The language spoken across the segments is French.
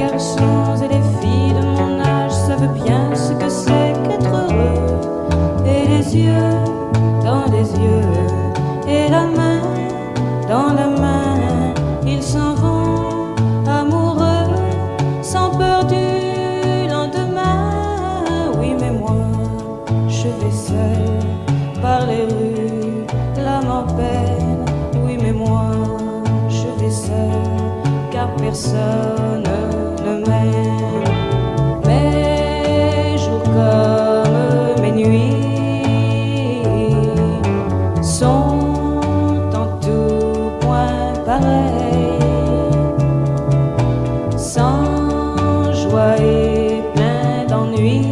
garçons et les filles de mon âge savent bien ce que c'est qu'être heureux. Et les yeux dans les yeux, et la main dans la main, ils s'en vont amoureux, sans peur du lendemain. Oui, mais moi, je vais seul par les rues, l'âme en peine. Oui, mais moi, je vais seul, car personne ne m'aime. Mes jours comme mes nuits sont en tout point pareils, sans joie et plein d'ennui.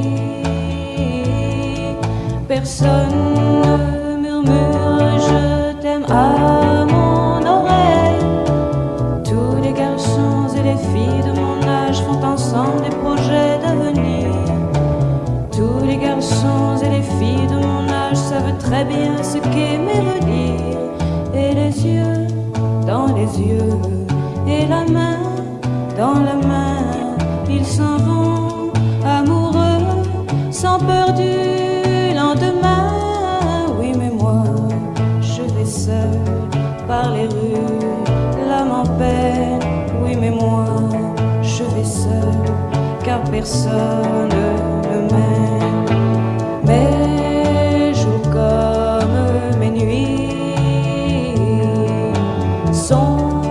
Personne ne murmure je t'aime à mon oreille. Tous les garçons et les filles de mon âge font ensemble des projets d'avenir. Tous les garçons et les filles de mon âge savent très bien ce qu'aimer veut dire. Et les yeux dans les yeux, et la main dans la main, ils s'en vont amoureux, sans peur du lendemain. Oui, mais moi, je vais seul par les rues, l'âme en peine. Oui, mais moi, je vais seul, car personne ne m'aime. Mes jours comme mes nuits sont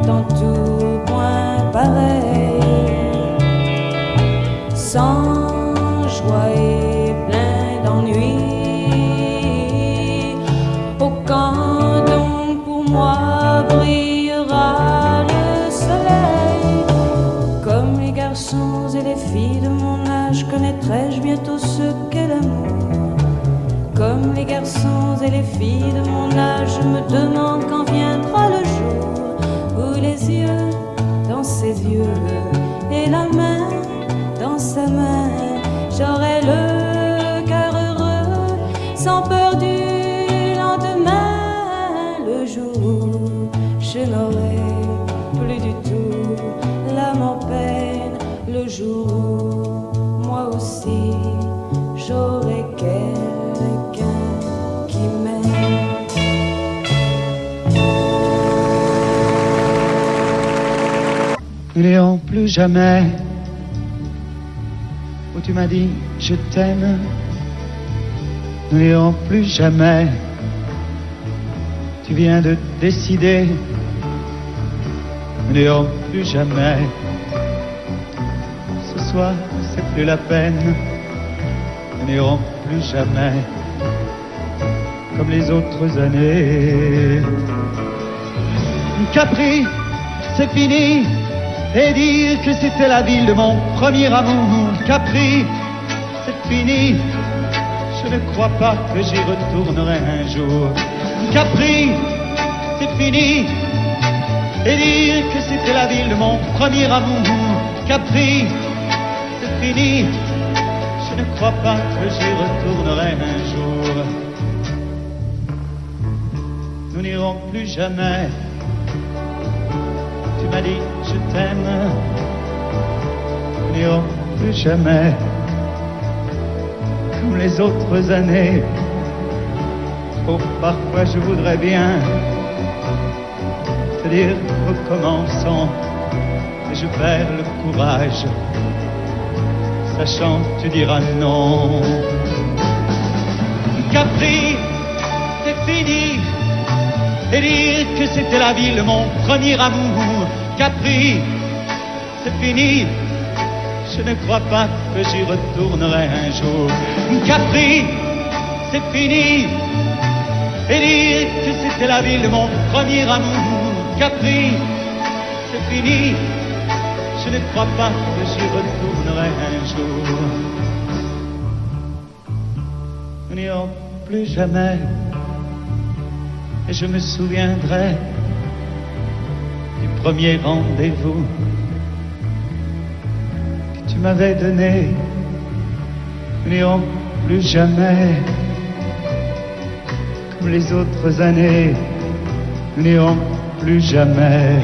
en tout point pareils, sans joie et plein d'ennui. Oh, quand donc pour moi brillera le soleil, comme les garçons et les filles de mon âge, connaîtrai-je bientôt ce qu'est l'amour. Comme les garçons et les filles de mon âge, je me demande quand viendra le jour où les yeux dans ses yeux, et la main dans sa main, j'aurai le cœur heureux, sans peur du lendemain. Le jour où je n'aurai plus du tout l'âme en peine, le jour où moi aussi j'aurai quelqu'un qui m'aime. Nous n'irons plus jamais où tu m'as dit je t'aime. Nous n'irons plus jamais. Tu viens de décider. Nous n'irons plus jamais. Ce soir, c'est plus la peine. Nous n'irons plus jamais comme les autres années. Capri, c'est fini. Et dire que c'était la ville de mon premier amour. Capri, c'est fini. Je ne crois pas que j'y retournerai un jour. Capri, c'est fini. Et dire que c'était la ville de mon premier amour. Capri, c'est fini. Je ne crois pas que j'y retournerai un jour. Nous n'irons plus jamais. Tu m'as dit je t'aime. Nous n'irons plus jamais comme les autres années. Oh, parfois je voudrais bien te dire recommençons, mais je perds le courage, sachant que tu diras non. Capri, c'est fini. Et dire que c'était la ville de mon premier amour. Capri, c'est fini. Je ne crois pas que j'y retournerai un jour. Capri, c'est fini. Et dire que c'était la ville de mon premier amour. Capri, c'est fini. Je ne crois pas que j'y retournerai un jour. Nous n'irons plus jamais. Et je me souviendrai du premier rendez-vous que tu m'avais donné. Nous n'irons plus jamais comme les autres années. Nous n'irons plus jamais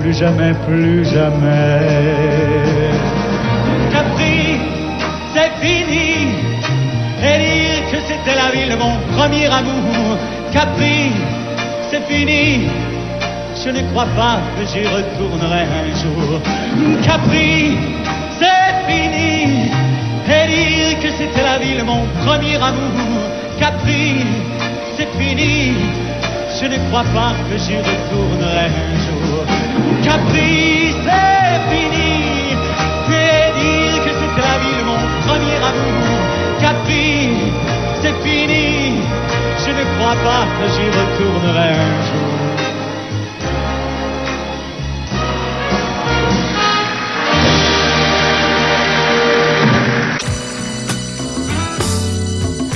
plus jamais, plus jamais. Capri, c'est fini. Et dire que c'était la ville de mon premier amour. Capri, c'est fini. Je ne crois pas que j'y retournerai un jour. Capri, c'est fini. Et dire que c'était la ville de mon premier amour. Capri, c'est fini. Je ne crois pas que j'y retournerai un jour. Capri, c'est fini. Et dire que c'était la ville de mon premier amour. Capri, c'est fini. Je ne crois pas que j'y retournerai un jour.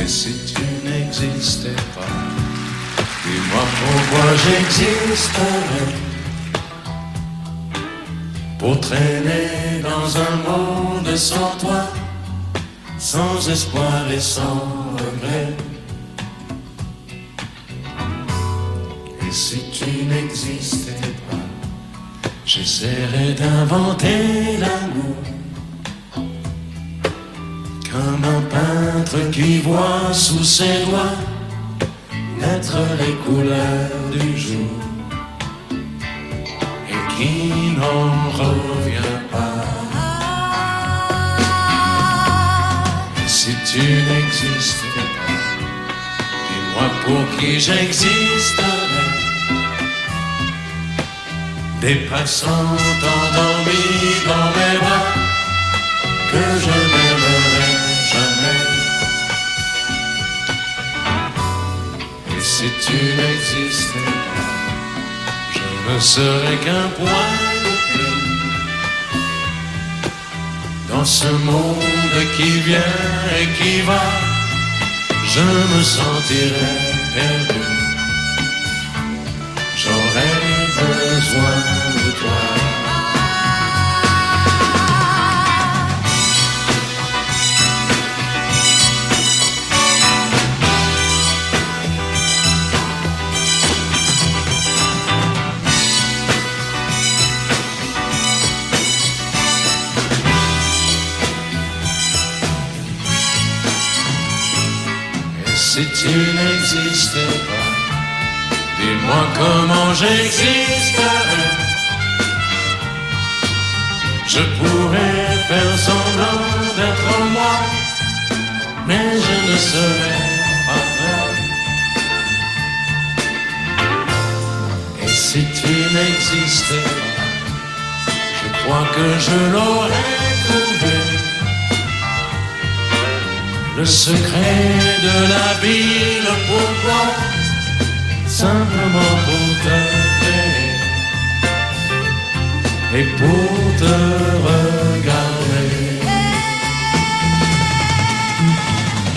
Et si tu n'existais pas, dis-moi pourquoi j'existerais. Pour traîner dans un monde sans toi, sans espoir et sans regret. Et si tu n'existais pas, j'essaierais d'inventer l'amour. Comme un peintre qui voit sous ses doigts naître les couleurs du jour et qui n'en revient pas. Et si tu n'existais pas, dis-moi pour qui j'existerais. Des passants endormis dans mes bras que je n'aimerais jamais. Et si tu n'existais pas, je ne serais qu'un point de plus dans ce monde qui vient et qui va. Je me sentirais perdu. J'aurais besoin de toi. Si tu n'existais pas, dis-moi comment j'existerais. Je pourrais faire semblant d'être moi, mais je ne serais pas vrai. Et si tu n'existais pas, je crois que je l'aurais trouvé. Le secret de la ville, pourquoi? Simplement pour t'aimer et pour te regarder.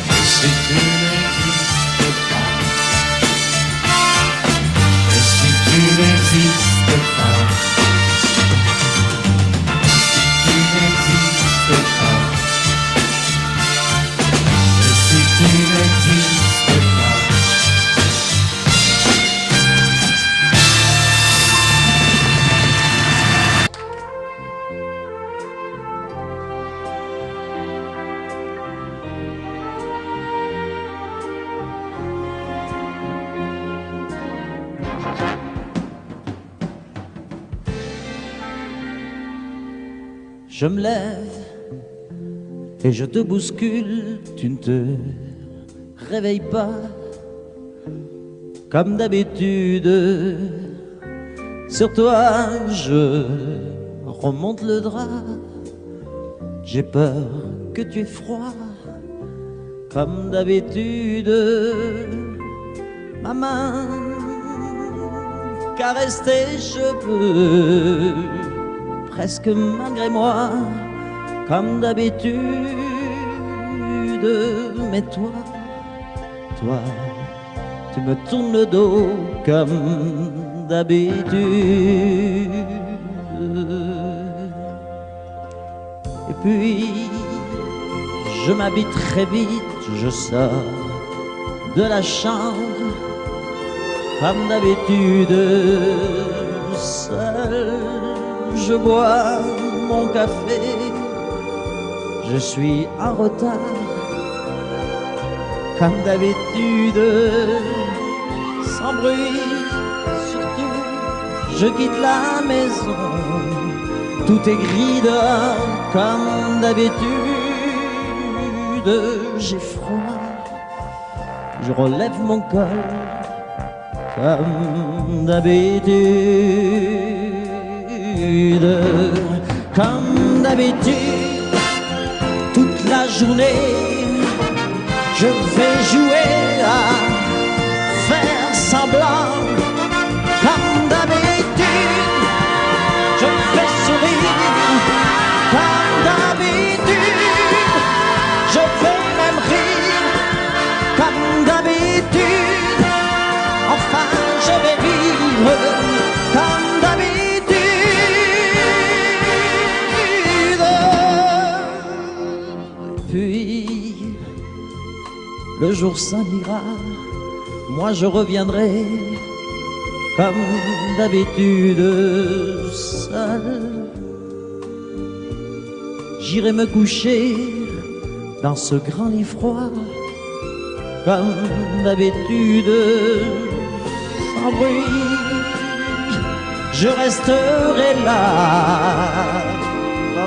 Et si tu n'existes pas, et si tu n'existes pas, si tu n'existes pas, tu n'existes pas. Je me lève et je te bouscule, tu ne te réveille pas comme d'habitude. Sur toi je remonte le drap. J'ai peur que tu aies froid comme d'habitude. Ma main caresse tes cheveux presque malgré moi comme d'habitude. Mais toi, tu me tournes le dos comme d'habitude. Et puis, je m'habille très vite, je sors de la chambre comme d'habitude. Seul, je bois mon café, je suis en retard, comme d'habitude, sans bruit, surtout, je quitte la maison, tout est gris dehors, comme d'habitude, j'ai froid, je relève mon col, comme d'habitude, comme d'habitude, toute la journée, je vais jouer à faire semblant, comme d'habitude, je vais sourire, comme d'habitude, je vais même rire, comme d'habitude, enfin je vais vivre, comme d'habitude. Puis, le jour s'en ira, moi je reviendrai, comme d'habitude, seul. J'irai me coucher dans ce grand lit froid, comme d'habitude, sans bruit. Je resterai là,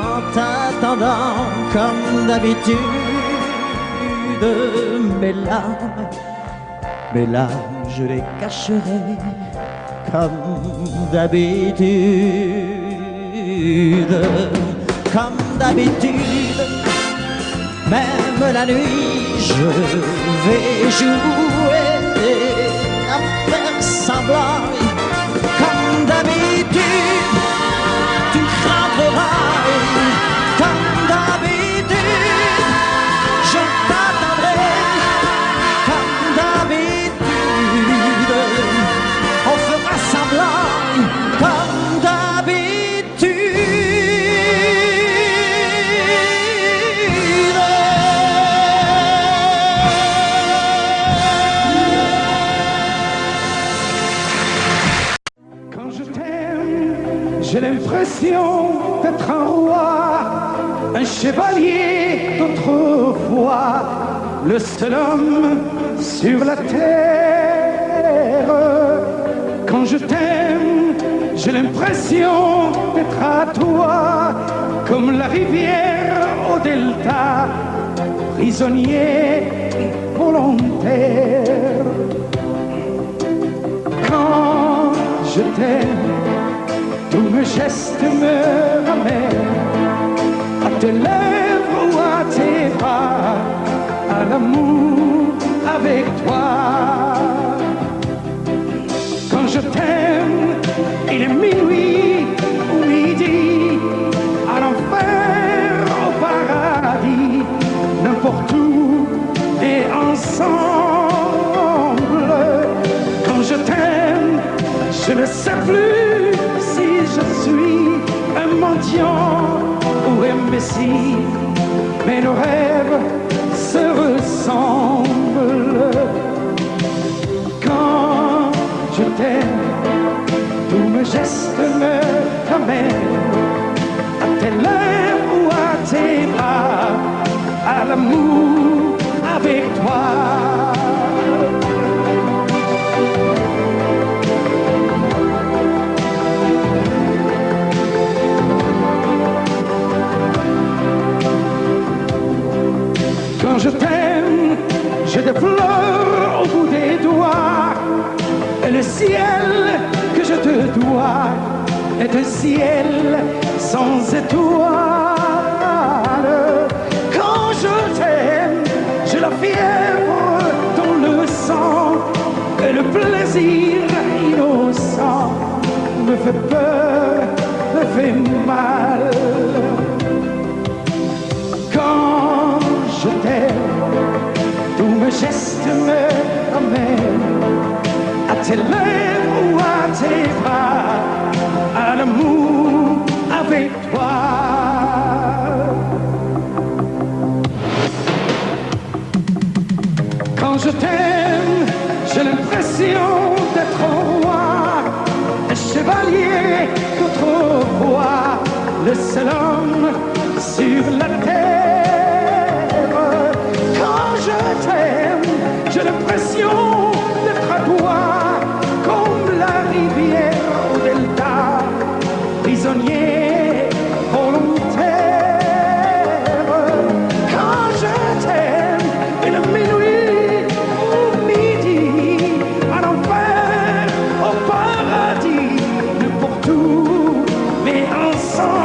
en t'attendant, comme d'habitude. Mes larmes, je les cacherai, comme d'habitude, comme d'habitude. Même la nuit, je vais jouer à faire semblant, comme d'habitude. Tu rentreras, comme d'habitude. Je t'attendrai, comme d'habitude. On fera semblant, comme d'habitude. Quand je t'aime, j'ai l'impression d'être un roi, un chevalier d'autrefois, le seul homme sur la terre. Quand je t'aime, j'ai l'impression d'être à toi, comme la rivière au delta, prisonnier volontaire. Quand je t'aime, tous mes gestes me ramènent à tes lèvres ou à tes bras, à l'amour avec toi. Quand je t'aime, il est minuit ou midi, à l'enfer, au paradis, n'importe où et ensemble. Quand je t'aime, je ne sais plus si je suis un mendiant ou un messie, mais nos rêves se ressemblent. Quand je t'aime, tous mes gestes me ramènent à tes lèvres ou à tes bras, à l'amour avec toi. Quand je t'aime, j'ai des fleurs au bout des doigts, et le ciel que je te dois est un ciel sans étoiles. Quand je t'aime, j'ai la fièvre dans le sang, et le plaisir innocent me fait peur, me fait mal. Quand je t'aime, tous mes gestes me ramènent à tes lèvres ou à tes bras, à l'amour avec toi. Quand je t'aime, j'ai l'impression d'être un roi, un chevalier d'autrefois, le seul homme sur la terre. Quand je t'aime, j'ai l'impression d'être à toi, comme la rivière au delta, prisonnier volontaire. Quand je t'aime, et le minuit au midi, à l'enfer, au paradis, n'importe où, mais ensemble.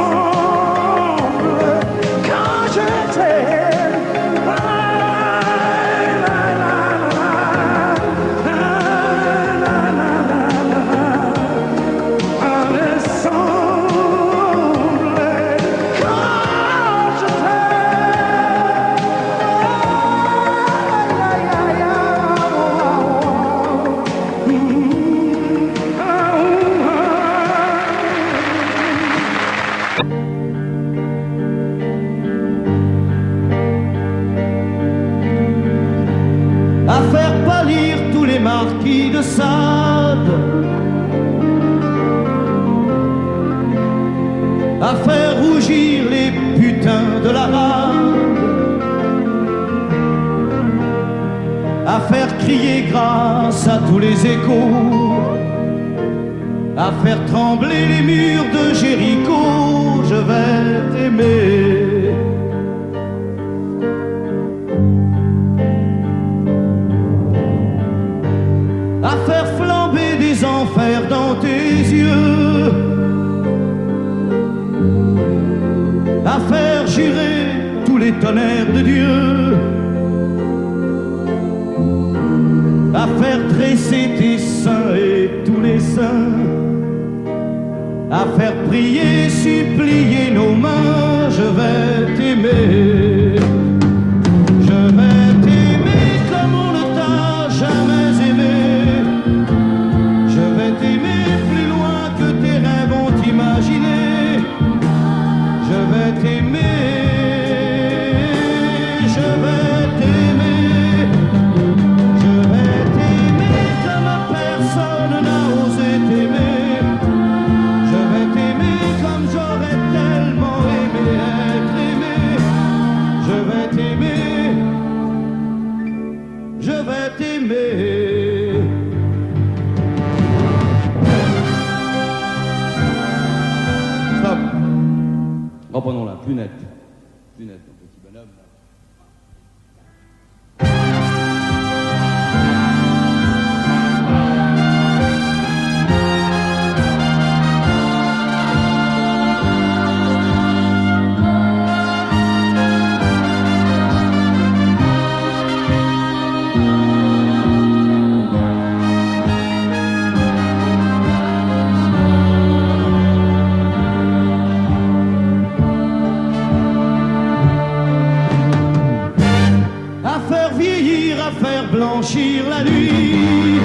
Quand je t'aime, à faire pâlir tous les marquis de Sade, à faire rougir les putains de la rade, à faire crier grâce à tous les échos, à faire trembler les murs de Jéricho. Je vais t'aimer. À faire flamber des enfers dans tes yeux, à faire jurer tous les tonnerres de Dieu, à faire dresser tes seins et tous les saints, à faire prier, supplier nos mains. Je vais t'aimer. Je vais t'aimer comme on ne t'a jamais aimé. Je vais t'aimer plus loin que tes rêves ont imaginé. Je vais t'aimer. Je vais t'aimer. Je vais t'aimer comme personne n'a osé t'aimer. Je vais t'aimer comme j'aurais tellement aimé être aimé. Je vais t'aimer. Je vais t'aimer. Stop. Reprenons là, plus net. Plus net, mon petit bonhomme. À faire vieillir, à faire blanchir la nuit,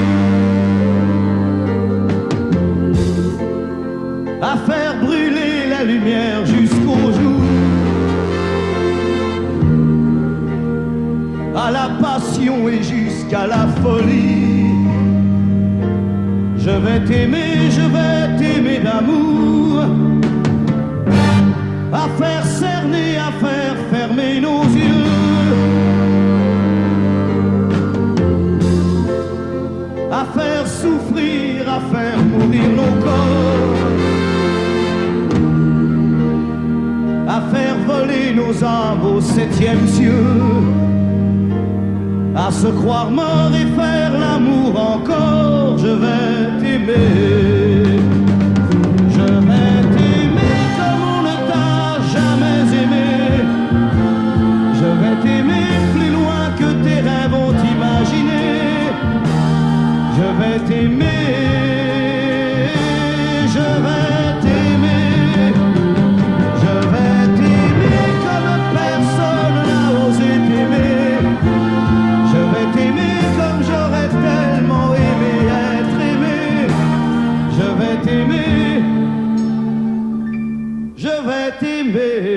à faire brûler la lumière jusqu'au jour, à la passion et jusqu'à la folie. Je vais t'aimer d'amour, à faire cerner, à faire fermer nos yeux, à faire souffrir, à faire mourir nos corps, à faire voler nos âmes au 7e cieux, à se croire mort et faire l'amour encore. Je vais t'aimer. Je vais t'aimer comme on ne t'a jamais aimé. Je vais t'aimer plus loin que tes rêves ont imaginé. Je vais t'aimer, je vais t'aimer, je vais t'aimer comme personne n'a osé t'aimer. Je vais t'aimer comme j'aurais tellement aimé être aimé. Je vais t'aimer, je vais t'aimer.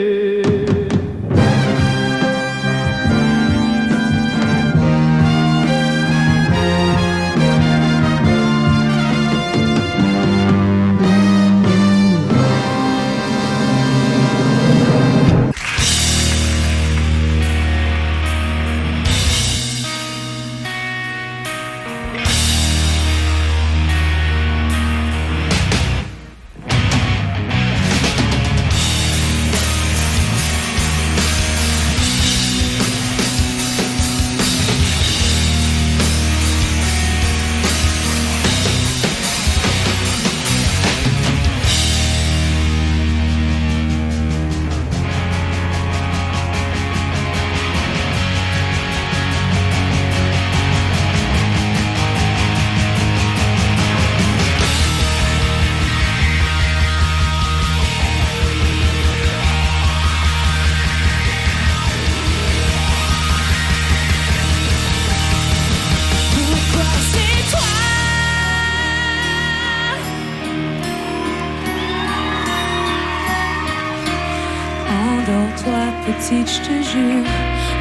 Endors-toi, petite, je te jure.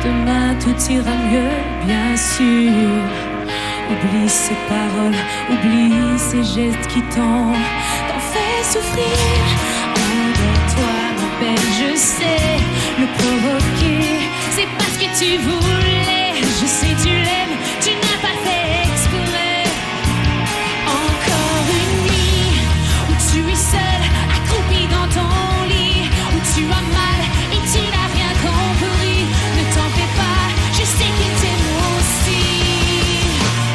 Demain tout ira mieux, bien sûr. Oublie ces paroles, oublie ces gestes qui t'ont fait souffrir. Endors-toi, ma belle, je sais le provoquer. C'est parce que tu voulais, je sais tu l'aimes, tu n'as pas fait exprès. Encore une nuit où tu es seule, accroupie dans ton lit, où tu as mal et tu n'as rien compris. Ne t'en fais pas, je sais qu'il t'aime aussi.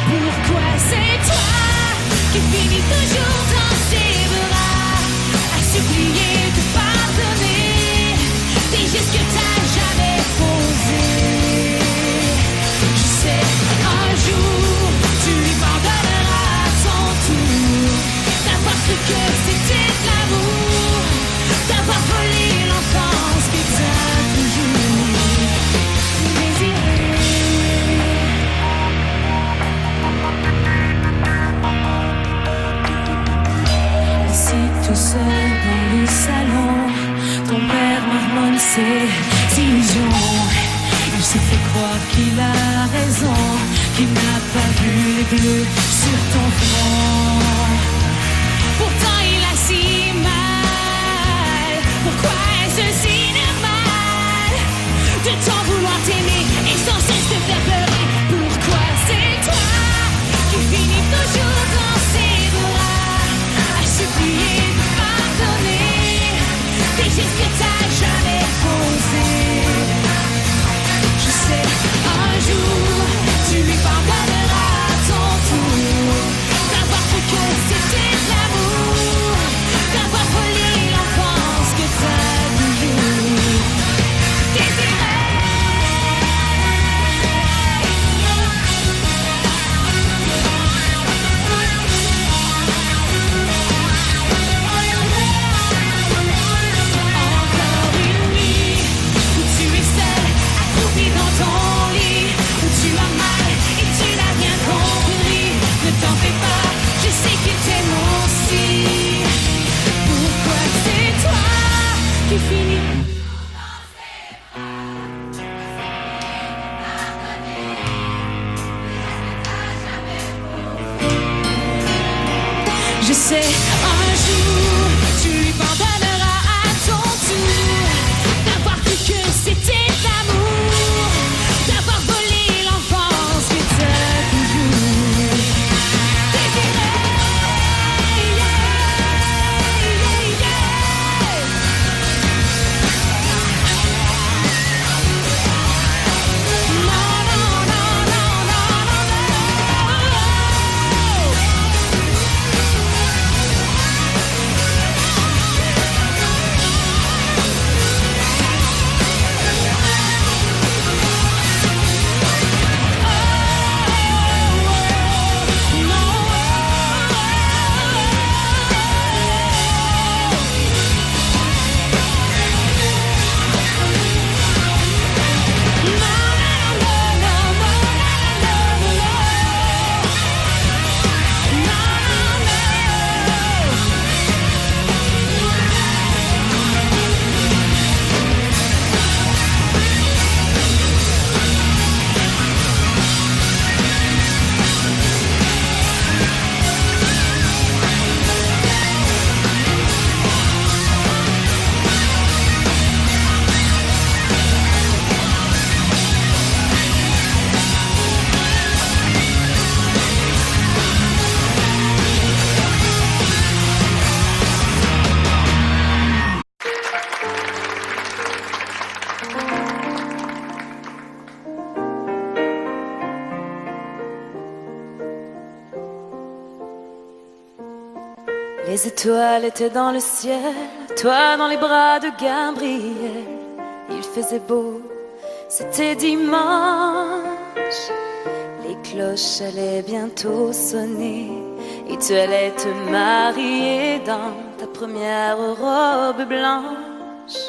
Pourquoi c'est toi qui finis toujours dans ses bras, à supplier de pardonner des gestes que t'as jamais posés? Je sais, un jour tu lui pardonneras à ton tour d'avoir cru que c'était de l'amour, d'avoir volé l'enfance que t'as toujours désiré. Assis tout seul dans le salon, ton père marmonne ses illusions. Il se fait croire qu'il a raison, qu'il n'a pas vu les bleus sur ton front. Pourtant il a si mal. Pourquoi est-ce si normal de t'en vouloir t'aimer et sans cesse te faire pleurer? Pourquoi c'est toi qui finis toujours dans ses bras, à supplier de pardonner des gestes que t'as jamais posés? Je sais, un jour tu lui pardonneras à ton tour d'avoir cru que c'était de l'amour, d'avoir volé l'enfance que t'as toujours désiré. Encore une nuit où tu es seule, accroupie dans ton lit, où tu as mal et tu n'as rien compris. Ne t'en fais pas, je sais qu'il t'aime aussi. Pourquoi c'est toi qui finis? Je sais, un jour tu lui pardonneras à ton tour d'avoir cru que c'était de l'amour, d'avoir volé l'enfance que t'as toujours désiré. Non, non, non, non, non, non, non. Les étoiles étaient dans le ciel, toi dans les bras de Gabriel. Il faisait beau, c'était dimanche. Les cloches allaient bientôt sonner et tu allais te marier dans ta première robe blanche.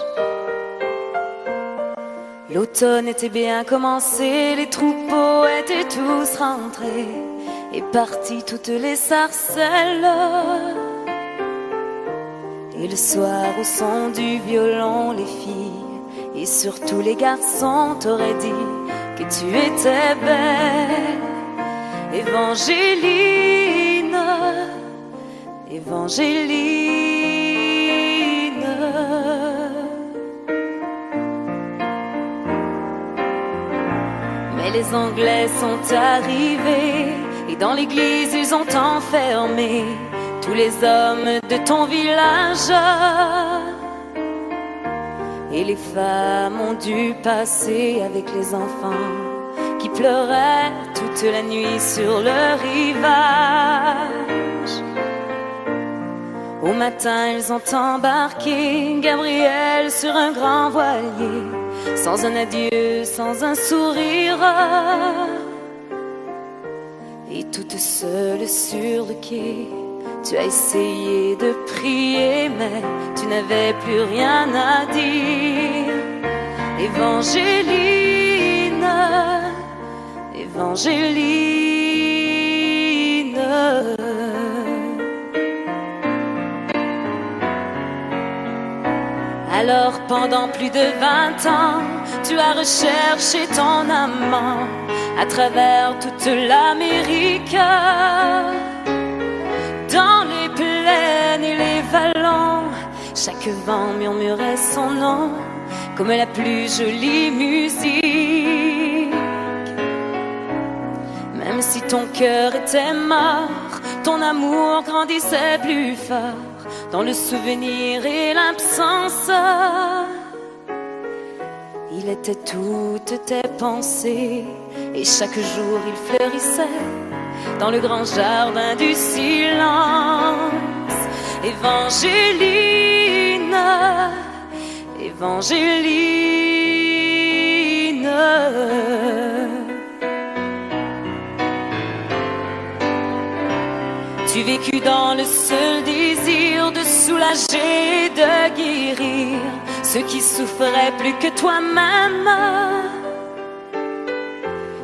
L'automne était bien commencé, les troupeaux étaient tous rentrés et partis toutes les sarcelles. Et le soir au son du violon, les filles Et surtout les garçons t'auraient dit que tu étais belle. Évangéline, Évangéline. Mais les Anglais sont arrivés et dans l'église ils ont enfermé tous les hommes de ton village. Et les femmes ont dû passer avec les enfants qui pleuraient toute la nuit sur le rivage. Au matin, ils ont embarqué Gabriel sur un grand voilier, sans un adieu, sans un sourire. Et toute seule sur le quai, tu as essayé de prier, mais tu n'avais plus rien à dire. Évangéline, Évangéline. Alors pendant plus de 20 ans, tu as recherché ton amant à travers toute l'Amérique. Dans les plaines et les vallons, chaque vent murmurait son nom comme la plus jolie musique. Même si ton cœur était mort, ton amour grandissait plus fort dans le souvenir et l'absence. Il était toutes tes pensées et chaque jour il fleurissait dans le grand jardin du silence. Évangéline, Évangéline. Tu vécus dans le seul désir de soulager et de guérir ceux qui souffraient plus que toi-même.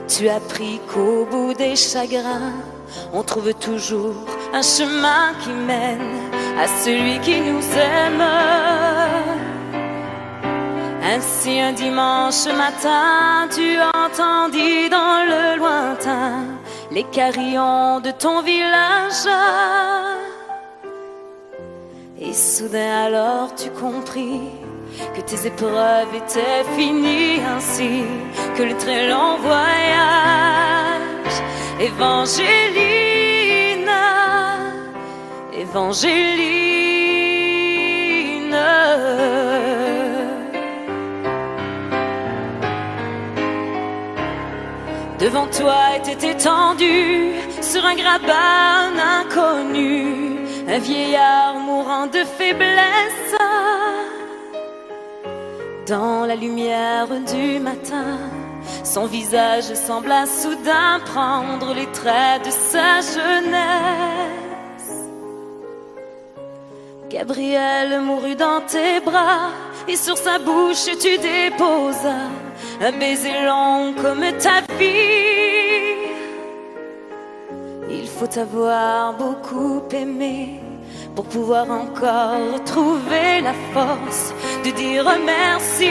Tu as appris qu'au bout des chagrins, on trouve toujours un chemin qui mène à celui qui nous aime. Ainsi un dimanche matin, tu entendis dans le lointain les carillons de ton village. Et soudain alors tu compris que tes épreuves étaient finies, ainsi que le très long voyage. Évangéline, Évangéline. Devant toi était étendu sur un grabat un inconnu, un vieillard mourant de faiblesse. Dans la lumière du matin, son visage sembla soudain prendre les traits de sa jeunesse. Gabriel mourut dans tes bras et sur sa bouche tu déposas un baiser long comme ta vie. Il faut avoir beaucoup aimé pour pouvoir encore retrouver la force de dire merci.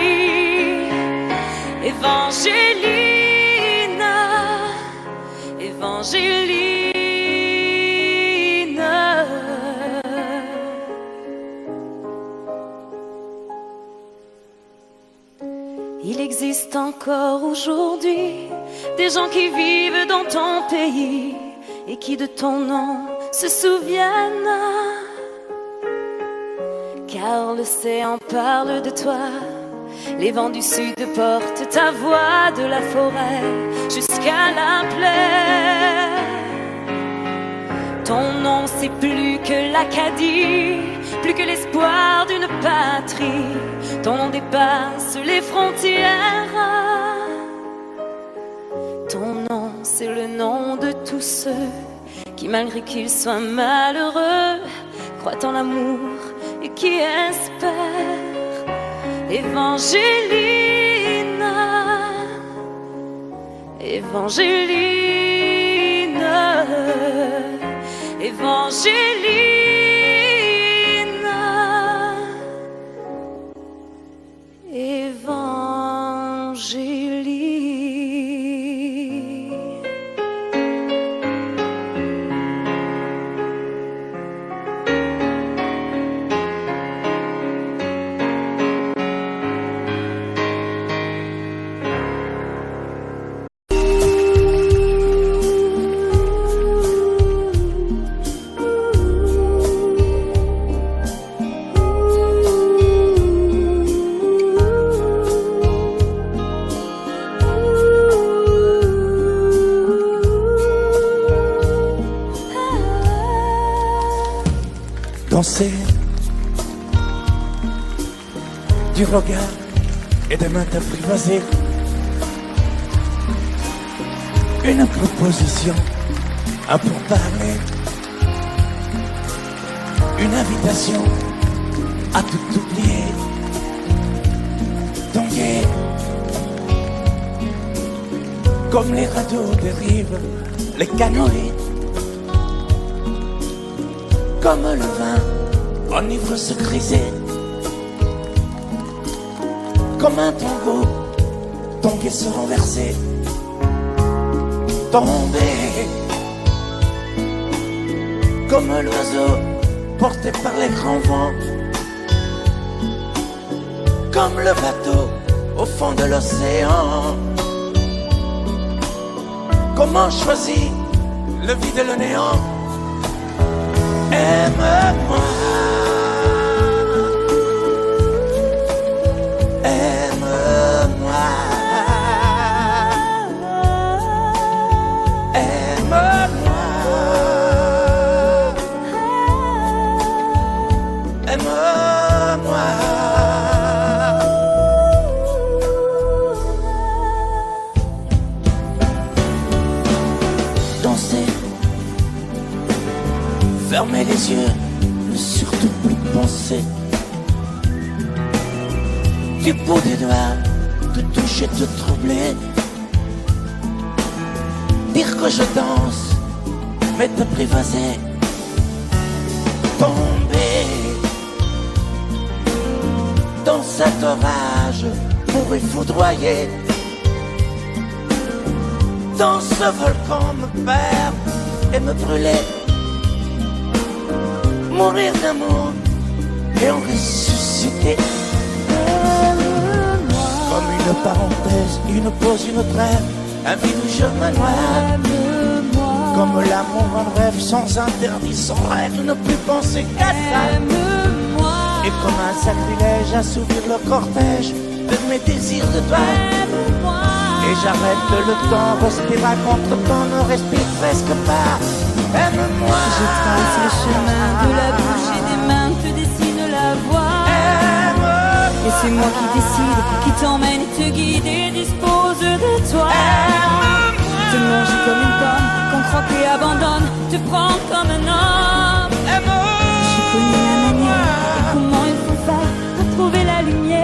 Évangéline, Évangéline. Il existe encore aujourd'hui des gens qui vivent dans ton pays et qui de ton nom se souviennent. Car l'océan parle de toi, les vents du sud portent ta voix de la forêt jusqu'à la plaine. Ton nom c'est plus que l'Acadie, plus que l'espoir d'une patrie. Ton nom dépasse les frontières. Ton nom c'est le nom de tous ceux qui malgré qu'ils soient malheureux croient en l'amour et qui espèrent. Évangéline, Évangéline, Évangéline, Évangéline. Angélique. Danser du regard et de mains apprivoisées, une proposition à pourparler, une invitation à tout oublier, tanguer comme les radeaux des rives, les canoës, comme le vin enivre se griser, comme un tango, tanguer se renverser, tomber, comme l'oiseau porté par les grands vents, comme le bateau au fond de l'océan. Comment choisir le vide et le néant? Aime-moi, aime-moi, aime-moi, aime-moi. Danser, fermer les yeux, ne surtout plus penser. Du bout des doigts, te toucher, te troubler. Dire que je danse, mais t'apprivoiser. Tomber dans cet orage pour y foudroyer. Dans ce volcan me perdre et me brûler. Mourir d'amour et en ressusciter. Comme une parenthèse, une pause, une trêve, un vide où je me noie. Comme l'amour en rêve, sans interdit, sans règle, ne plus penser qu'à ça. Et comme un sacrilège, assouvir le cortège de mes désirs de toi. Et j'arrête le temps, respire à contre-temps, ne respire presque pas. Aime-moi. Je trace le chemin de la bouche et des mains, te dessine la voie. Et c'est moi qui décide, qui t'emmène, te guide et dispose de toi. Te mange comme une pomme, qu'on croque et abandonne, te prend comme un homme. J'ai connu la manière et comment il faut faire pour trouver la lumière.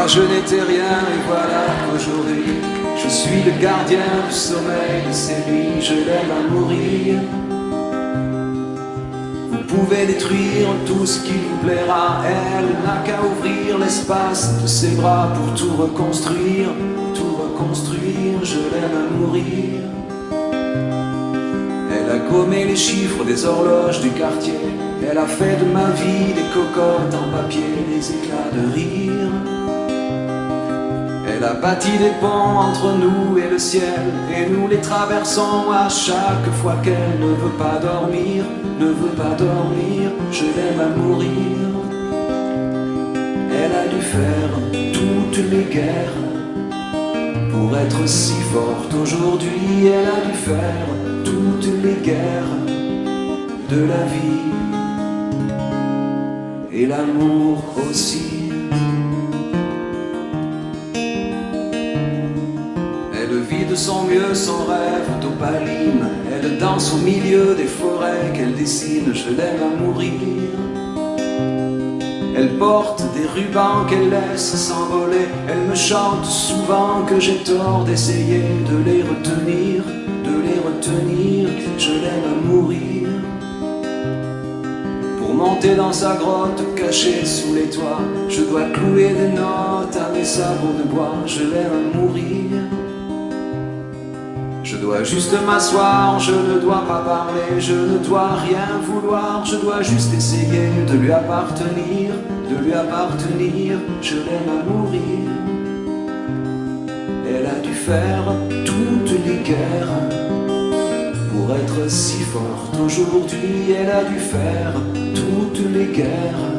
Je n'étais rien et voilà qu'aujourd'hui je suis le gardien du sommeil de ces nuits. Je l'aime à mourir. Vous pouvez détruire tout ce qui vous plaira. Elle n'a qu'à ouvrir l'espace de ses bras pour tout reconstruire. Tout reconstruire, je l'aime à mourir. Elle a gommé les chiffres des horloges du quartier. Elle a fait de ma vie des cocottes en papier, des éclats de rire. Elle a bâti des ponts entre nous et le ciel, et nous les traversons à chaque fois qu'elle ne veut pas dormir, ne veut pas dormir. Je l'aime à mourir. Elle a dû faire toutes les guerres pour être si forte aujourd'hui. Elle a dû faire toutes les guerres de la vie et l'amour aussi. Elle vit de son mieux son rêve d'opaline. Elle danse au milieu des forêts qu'elle dessine. Je l'aime à mourir. Elle porte des rubans qu'elle laisse s'envoler. Elle me chante souvent que j'ai tort d'essayer de les retenir, de les retenir. Je l'aime à mourir. Pour monter dans sa grotte cachée sous les toits, je dois clouer des notes à mes sabots de bois. Je l'aime à mourir. Je dois juste m'asseoir, je ne dois pas parler, je ne dois rien vouloir, je dois juste essayer de lui appartenir, de lui appartenir. Je l'aime à mourir. Elle a dû faire toutes les guerres pour être si forte aujourd'hui. Elle a dû faire toutes les guerres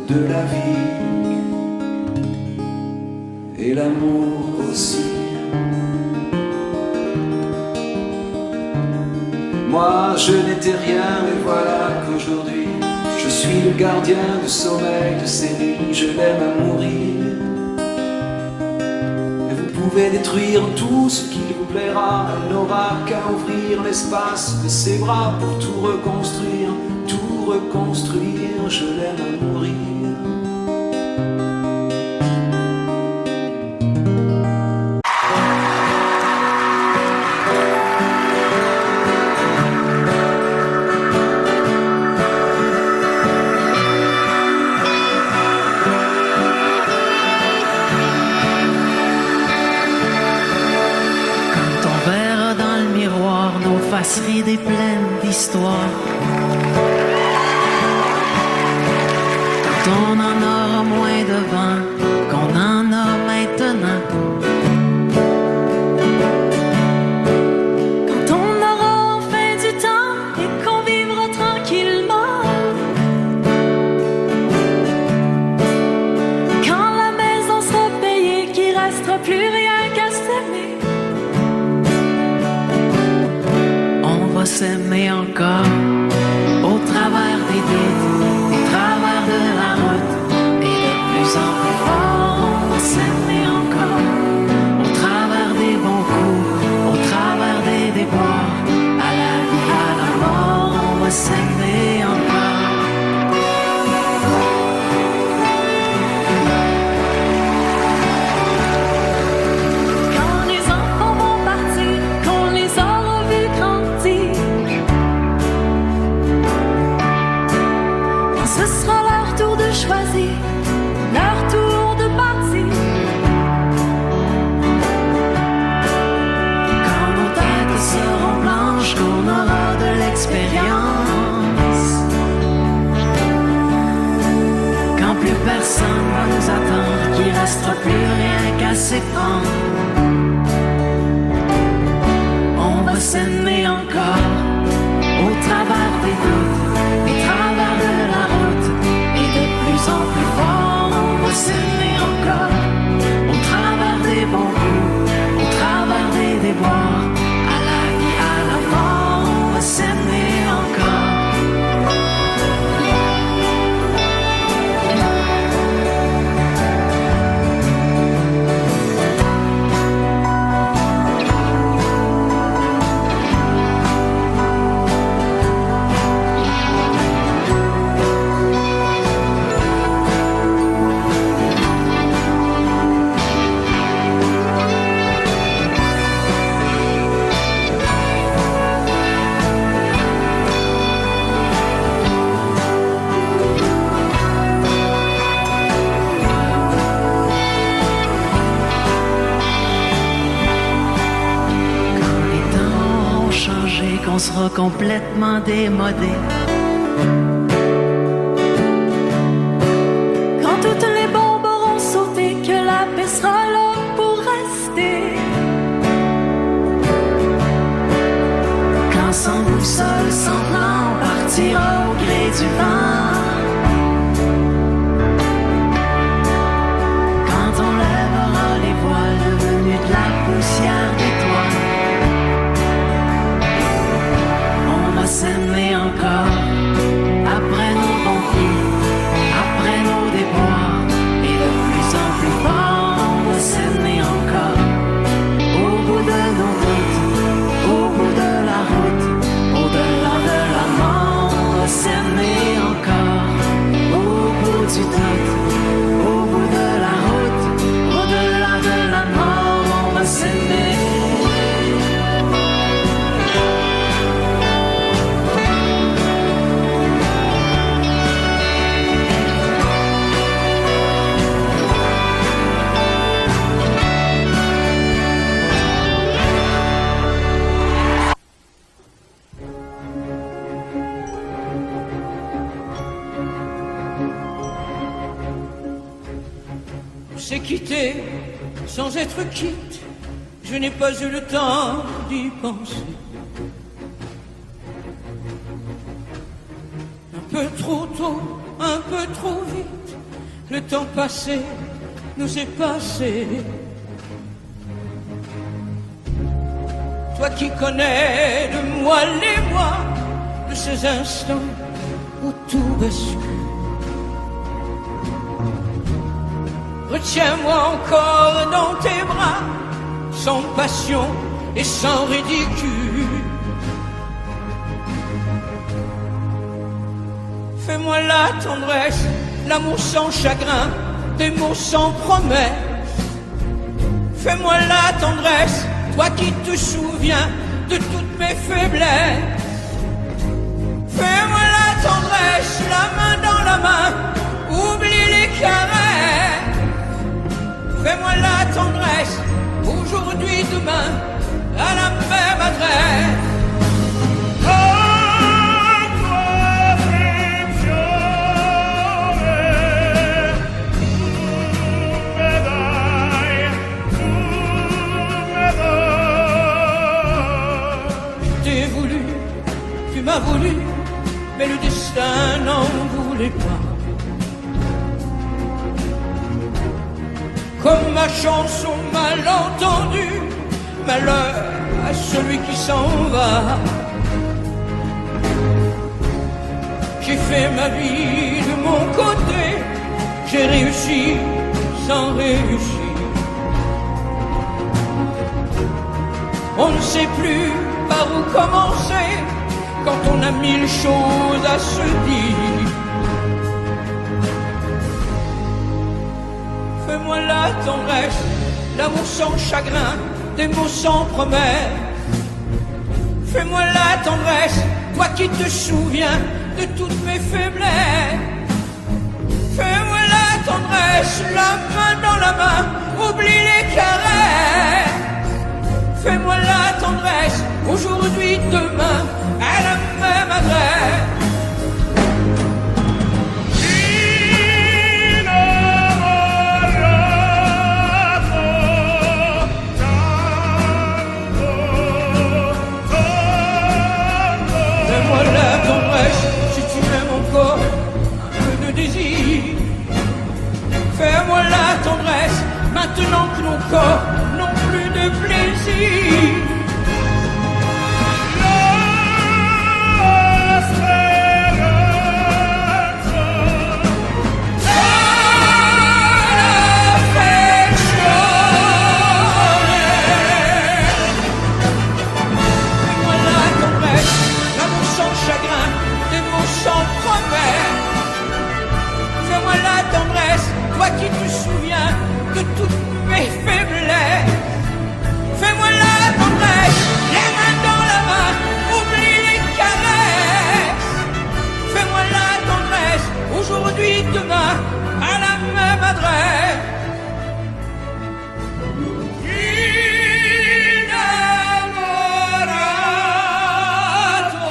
de la vie et l'amour aussi. Moi je n'étais rien, mais voilà qu'aujourd'hui je suis le gardien du sommeil de ces nuits. Je l'aime à mourir. Et vous pouvez détruire tout ce qui vous plaira. Elle n'aura qu'à ouvrir l'espace de ses bras pour tout reconstruire, tout reconstruire. Je l'aime à mourir. Des plaines d'histoire. Quand on en aura moins de vent qu'on en a maintenant. Quand on aura enfin du temps et qu'on vivra tranquillement. Quand la maison sera payée, qu'il restera plus rien qu'à s'aimer. S'aimer encore au travers des vides, au travers de la route, et de plus en plus fort. On va s'aimer encore au travers des bons coups, au travers des déboires, à la vie, à la mort. On va s'aimer encore. Quand les enfants vont partir, qu'on les aura vus grandir, ce sera leur tour de choisir, leur tour de partir. Quand nos têtes seront blanches, qu'on aura de l'expérience. Quand plus personne va nous attendre, qu'il restera plus rien qu'à s'éprendre. On va s'aimer encore au travers des doutes, des travers de la route, et de plus en plus fort. On va s'aimer encore au travers des bons coups, au travers des déboires, à la vie, à la mort. On va s'aimer encore. soit complètement démodé. Quand toutes les bombes auront sauté, que la paix sera là pour rester. Quand sans boussole, sans plan, on partira au gré du vent. Quand on lèvera les voiles devenus de la poussière d'étoiles, on va s'aimer encore après nos bons coups, après nos déboires, et de plus en plus fort, on va s'aimer encore au bout de nos routes, au bout de la route, au-delà de la mort, on va s'aimer encore au bout du doute, au bout de la route, au-delà de la mort, on va s'aimer. C'est quitté sans être quitte, je n'ai pas eu le temps d'y penser. Un peu trop tôt, un peu trop vite, le temps passé nous est passé. Toi qui connais de moi les mois, de ces instants où tout bascule. Retiens-moi encore dans tes bras, sans passion et sans ridicule. Fais-moi la tendresse, l'amour sans chagrin, des mots sans promesse. Fais-moi la tendresse, toi qui te souviens de toutes mes faiblesses. Fais-moi la tendresse, la main dans la main, oublie les caresses. Fais-moi la tendresse, aujourd'hui, demain, à la même adresse. Je t'ai voulu, tu m'as voulu, mais le destin n'en voulait pas. Comme ma chanson mal entendue, malheur à celui qui s'en va. J'ai fait ma vie de mon côté, j'ai réussi sans réussir. On ne sait plus par où commencer quand on a mille choses à se dire. Fais-moi la tendresse, l'amour sans chagrin, des mots sans promesse. Fais-moi la tendresse, toi qui te souviens de toutes mes faiblesses. Fais-moi la tendresse, la main dans la main, oublie les caresses. Fais-moi la tendresse, aujourd'hui, demain, à la même adresse. Fais-moi la tendresse, si tu m'aimes encore, un peu de désir. Fais-moi la tendresse, maintenant que nos corps n'ont plus de plaisir. Toi qui te souviens de toutes mes faiblesses. Fais-moi la tendresse, les mains dans la main, oublie les caresses. Fais-moi la tendresse, aujourd'hui, demain, à la même adresse. Innamorato.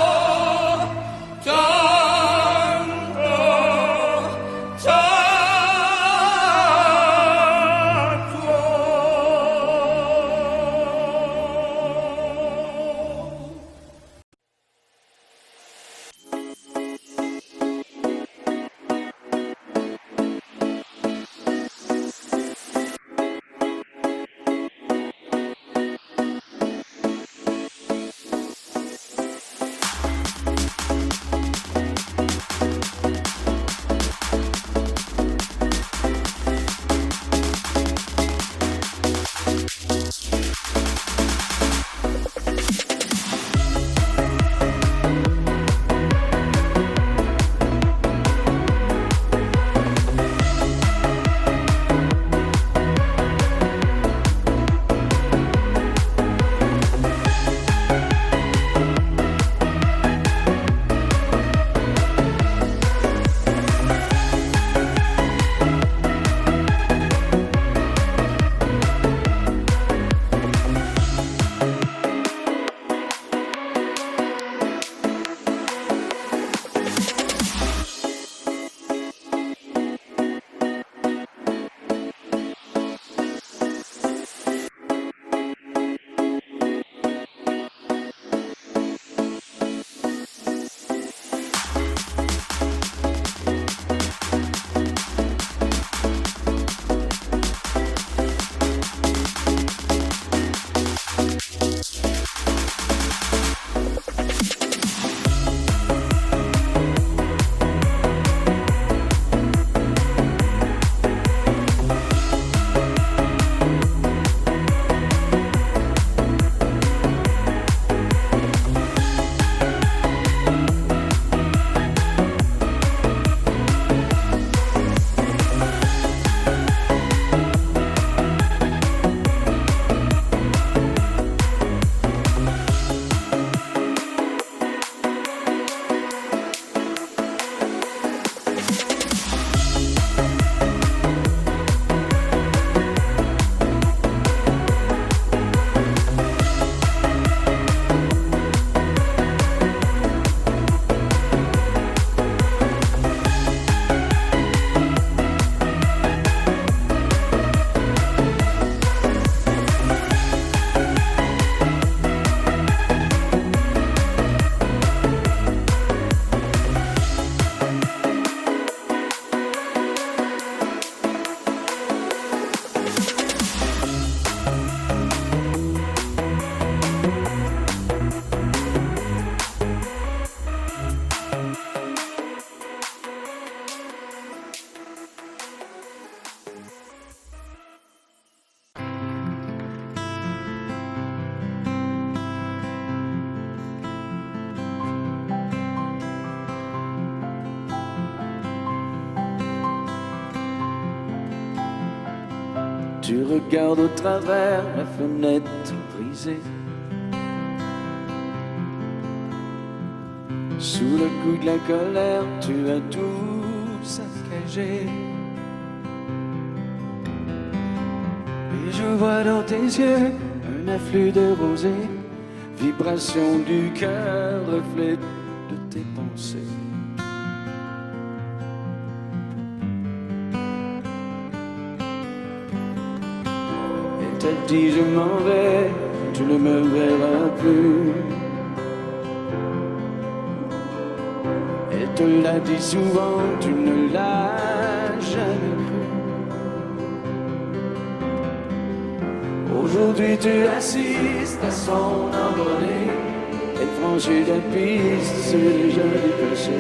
Tu regardes au travers la fenêtre brisée. Sous le coup de la colère, tu as tout saccagé. Et je vois dans tes yeux un afflux de rosée, vibration du cœur, reflet de tes pensées. Elle t'a dit je m'en vais, tu ne me verras plus. Elle te l'a dit souvent, tu ne l'as jamais cru. Aujourd'hui tu assistes à son envolée. Elle franchit la piste, c'est déjà dépassé.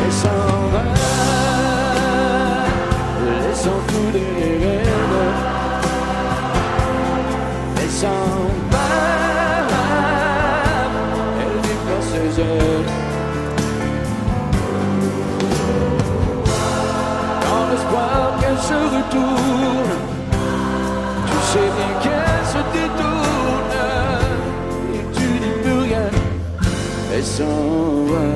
Elle s'en va, laissant tous les rêves. Elle s'en va, elle déploie ses ailes. Dans l'espoir qu'elle se retourne, tu sais bien qu'elle se détourne. Et tu dis plus rien, elle s'en va.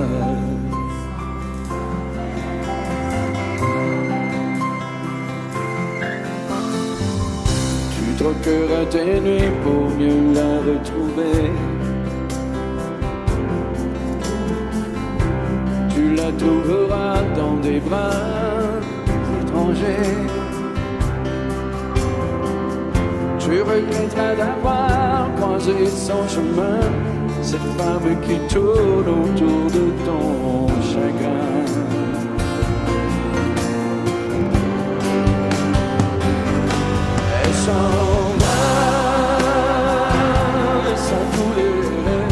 Tu troqueras tes nuits pour mieux la retrouver. Tu la trouveras dans des bras étrangers. Tu regretteras d'avoir croisé son chemin, cette femme qui tourne autour de ton chagrin. Elle s'en va, laissant couler l'air.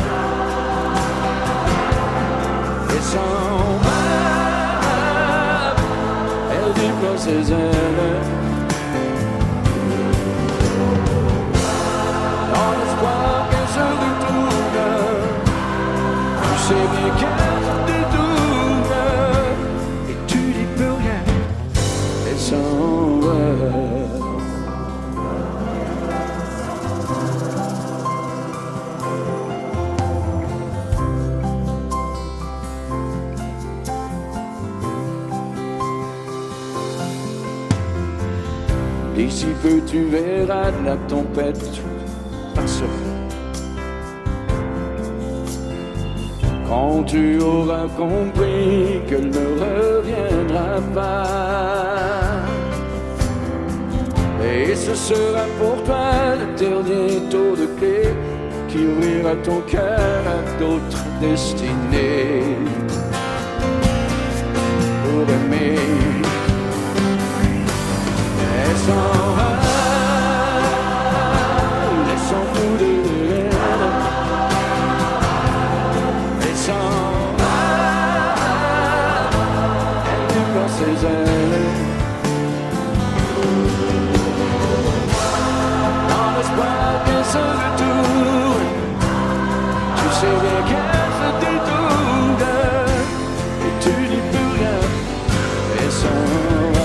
Elle s'en va, elle déploie ses ailes. Dans l'espoir qu'elle se retourne, tu sais bien qu'elle se détourne. Et tu dis plus rien, elle s'en va. D'ici peu tu verras la tempête passer. Quand tu auras compris qu'elle ne reviendra pas. Et ce sera pour toi le dernier tour de clé qui ouvrira ton cœur à d'autres destinées. Pour aimer. Elle s'en va, laissant tout de l'air. Elle s'en va, elle déploie ses ailes. Dans l'espoir qu'elle se retourne, tu sais bien qu'elle se détourne. Et tu dis plus rien, elle s'en va.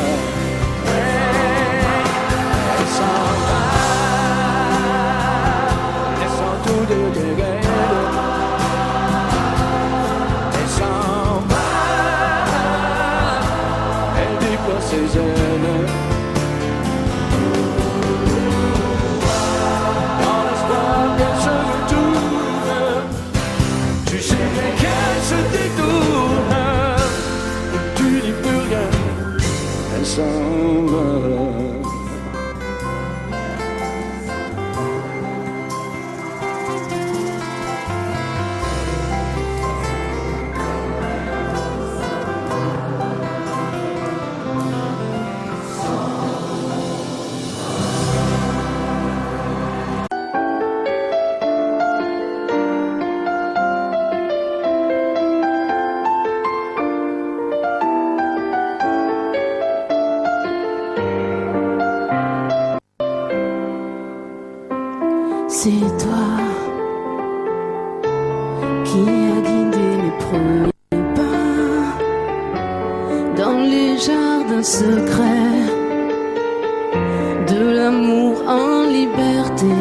Ses ailes. Dans l'espoir qu'elle se retourne, tu sais bien qu'elle se détourne. Et tu dis plus rien, elle s'en va. C'est toi qui as guidé mes premiers pas. un secret de l'amour en liberté.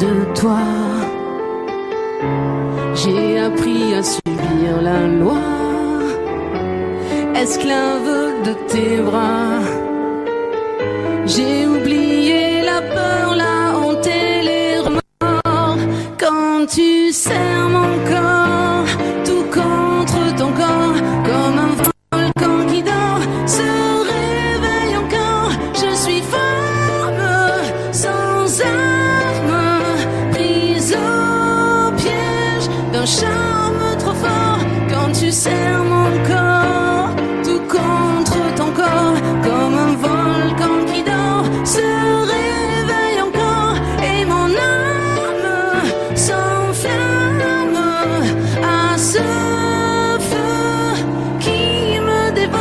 De toi, j'ai appris à subir la loi, esclave de tes bras. J'ai oublié la peur, la honte et les remords. Quand tu serres mon corps, tout contre ton corps, comme un volcan qui dort, se réveille encore. Je suis femme, sans arme, prise au piège d'un charme trop fort. Quand tu serres mon corps, tout contre ton corps, comme un volcan qui dort, se réveille encore, et mon âme s'enflamme à ce feu qui me dévore.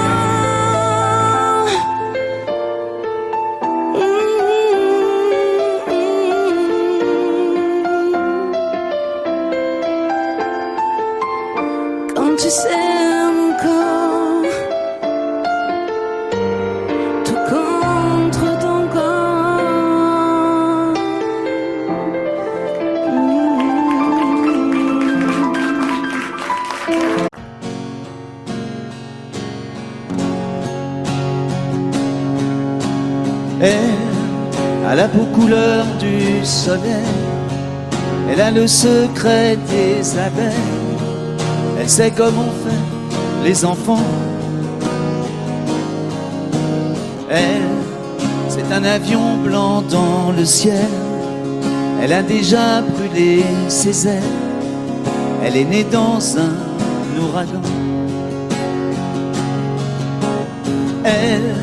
Quand tu serres mon corps, tout contre ton corps. Elle a la peau couleur du soleil, elle a le secret des abeilles, elle sait comment faire les enfants. Elle, c'est un avion blanc dans le ciel, elle a déjà brûlé ses ailes, elle est née dans un ouragan. Elle,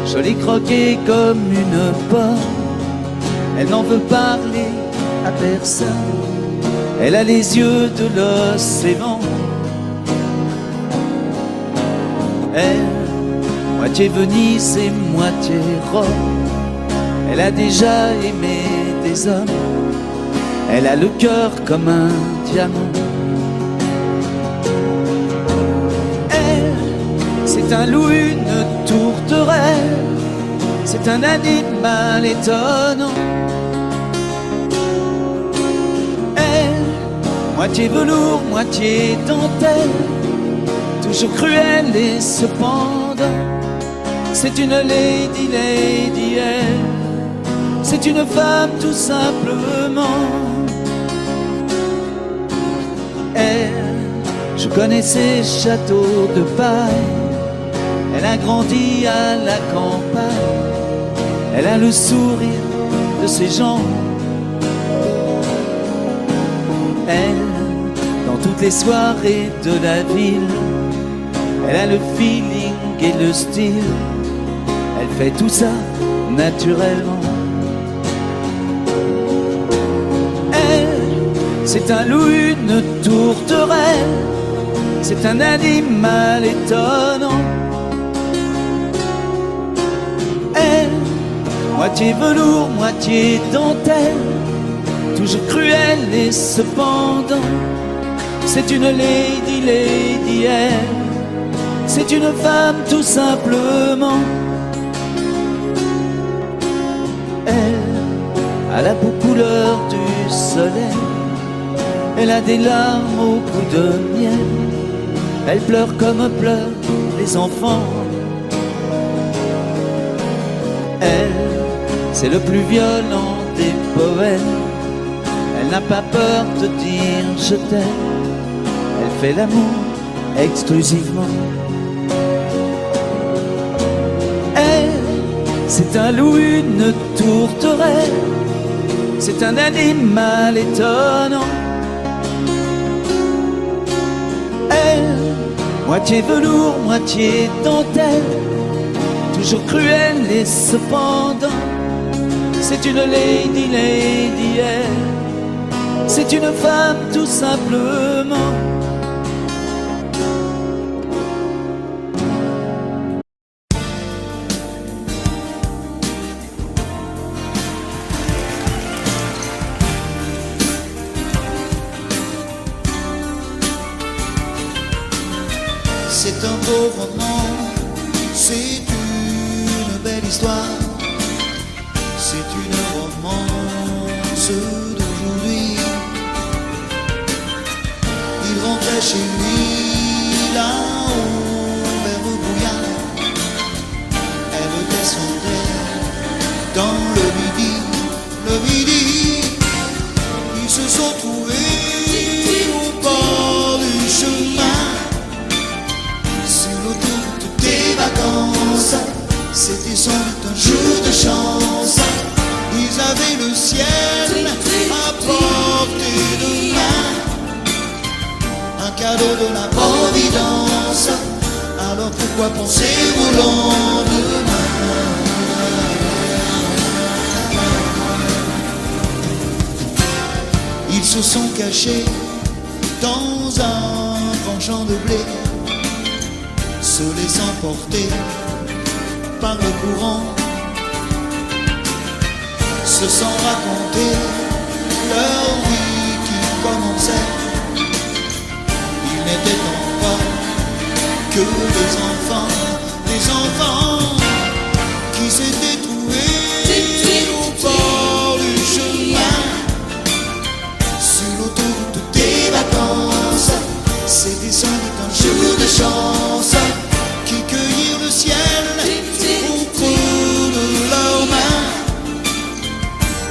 jolie croquée comme une pomme, elle n'en veut parler à personne, elle a les yeux de l'océan. Elle, moitié Venise et moitié Rome, elle a déjà aimé des hommes, elle a le cœur comme un diamant. Elle, c'est un loup, une tourterelle, c'est un animal étonnant. Elle, moitié velours, moitié dentelle, toujours cruelle et cependant, c'est une lady, lady, elle, c'est une femme tout simplement. Elle, je connais ses châteaux de paille, elle a grandi à la campagne, elle a le sourire de ses gens. Elle, dans toutes les soirées de la ville, elle a le feeling et le style, elle fait tout ça naturellement. Elle, c'est un loup, une tourterelle, c'est un animal étonnant. Elle, moitié velours, moitié dentelle, toujours cruelle et cependant, c'est une lady, lady, elle, c'est une femme tout simplement. Elle a la peau couleur du soleil, elle a des larmes au goût de miel, elle pleure comme pleurent les enfants. Elle, c'est le plus violent des poètes, elle n'a pas peur de dire je t'aime, elle fait l'amour exclusivement. Elle, c'est un loup, une tourterelle, c'est un animal étonnant. Elle, moitié velours, moitié dentelle, toujours cruelle et cependant, c'est une lady, lady, elle, c'est une femme tout simplement. beau roman, c'est une belle histoire, c'est une romance d'aujourd'hui. Il rentrait chez lui là-haut vers le brouillard, elle descendait dans le midi, ils se sont trouvés au bord du chemin, sur l'autoroute des vacances. C'était sans doute un jour de chance, ils avaient le ciel à portée de main, un cadeau de la Providence. Alors pourquoi penser au lendemain? Ils se sont cachés dans un grand champ de blé, se laissant porter par le courant, se sont racontés leur vie qui commençait. Ils n'étaient encore que des enfants qui s'étaient trouvés au bord du chemin, sur l'autoroute des vacances. C'était sans doute un jour de chance, qui cueillirent le ciel au creux de leurs mains,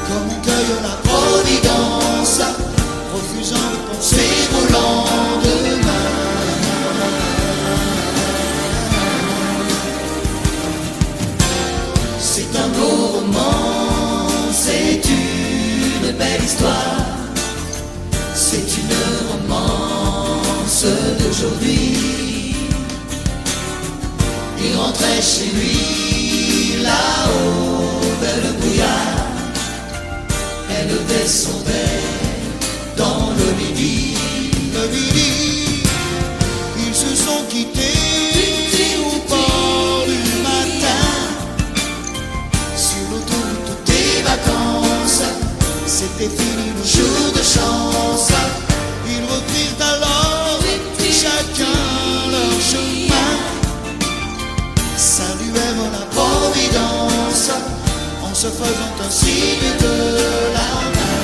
comme on cueille la Providence, refusant de penser au lendemain. C'est un beau roman, c'est une belle histoire, c'est une romance d'aujourd'hui. Il rentrait chez lui là-haut vers le brouillard, elle descendait dans le midi. Ils se sont quittés au bord du matin, sur l'autoroute des vacances. C'était fini le jour de chance. Ils reprirent alors chacun leur chemin, saluèrent la Providence en se faisant un signe de la main.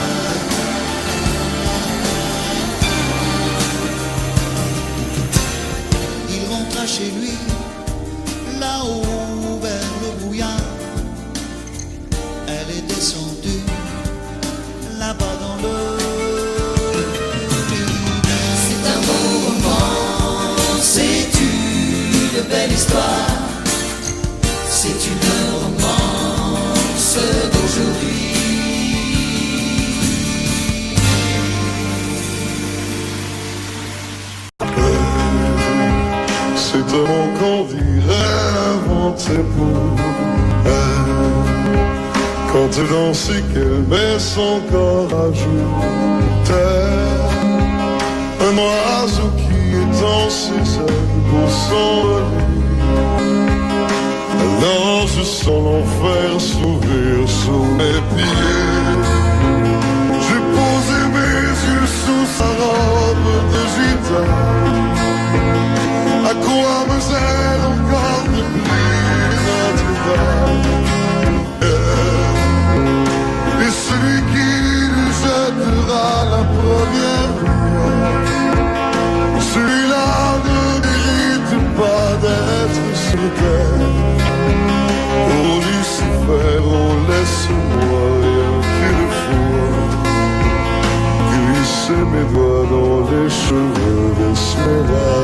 Il rentra chez lui là-haut vers le brouillard, elle est descendue là-bas dans le midi. C'est un beau roman, c'est une belle histoire, c'est une romance d'aujourd'hui. C'est un mot qu'on dirait inventé pour elle, quand elle danse et qu'elle met son corps à jour. Un oiseau qui étend ses ailes pour s'envoler, alors je sens l'enfer s'ouvrir sous mes pieds. J'ai posé mes yeux sous sa robe de gitane. À quoi me sert encore de plus Notre-Dame? Et celui qui lui jettera la première lumière, celui-là ne mérite pas d'être sur terre. Oh Lucifer, oh laisse-moi rien qu'une fois glisser mes doigts dans les cheveux d'Esmeralda.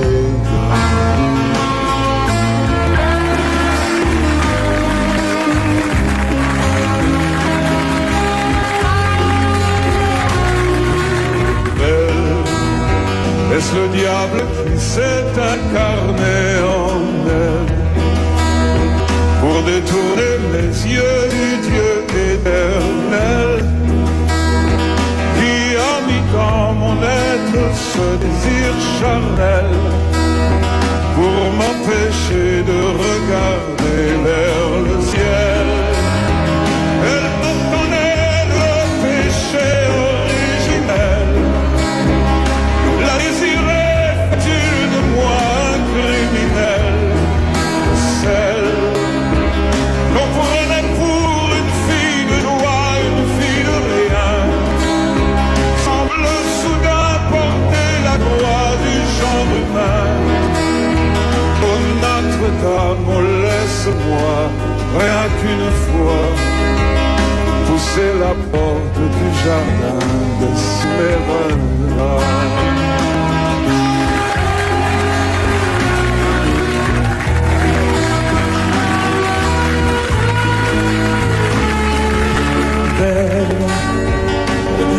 Est-ce le diable qui s'est incarné en elle pour détourner les yeux du Dieu éternel, qui a mis dans mon être ce désir charnel pour m'empêcher de regarder vers le ciel? Elle me connaît le péché originel, la désirait fait-il de moi un criminel? poussé la porte du jardin de Smyrna.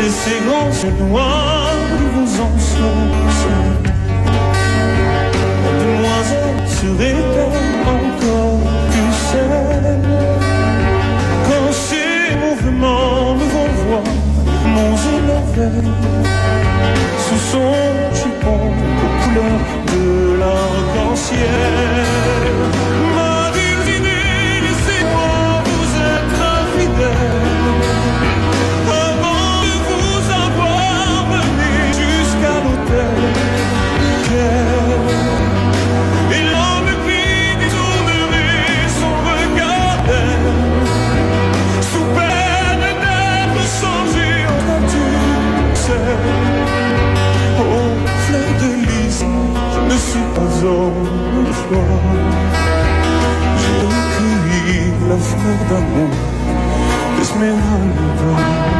Et ces grands yeux noirs qui vous enfoncent, demoiselle serait-elle encore plus celle quand ces mouvements me renvoient mon émerveil sous son jupon aux couleurs de l'arc-en-ciel. Ma destinée, laissez-moi vous être infidèle. Et l'homme puis détournerait son regard sous peine d'être changé en nature. Oh, fleur de lys, je ne suis pas homme de foi. J'ai recueilli la fleur d'amour d'Esmeralda.